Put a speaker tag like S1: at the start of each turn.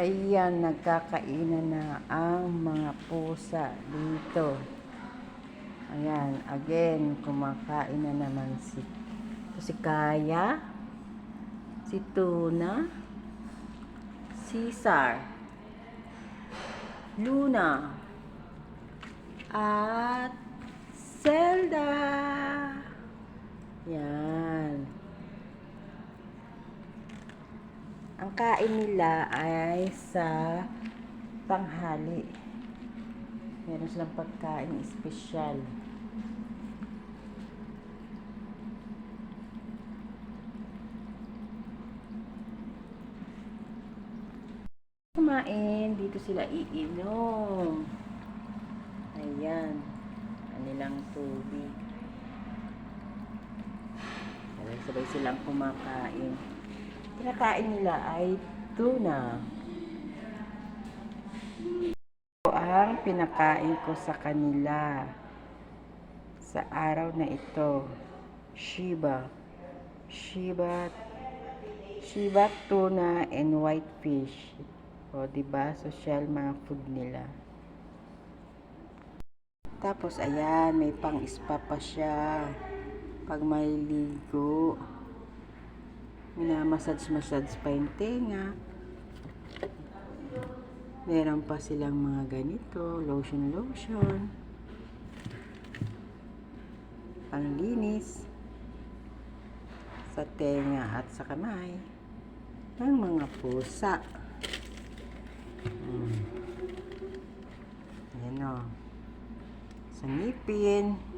S1: Ayan, nagkakainan na ang mga pusa dito. Ayan, again, kumakain na naman si Kaya, si Tuna, Caesar, Luna, at Zelda. Yan. Ang kain nila ay sa tanghali. Meron silang pagkain espesyal. Kumain, dito sila iinom. Ayan, kanilang tubig. Sabay silang kumakain. Kinakain nila ay tuna. Ito ang pinakain ko sa kanila sa araw na ito. Shiba, tuna, and white fish. O, diba? Social mga food nila. Tapos, ayan, may pang-spa pa siya. Pag may ligo, minamassage pa yung tenga. Meron pa silang mga ganito, lotion. Panglinis sa tenga at sa kamay ng mga pusa. Ayan o. Sa ngipin.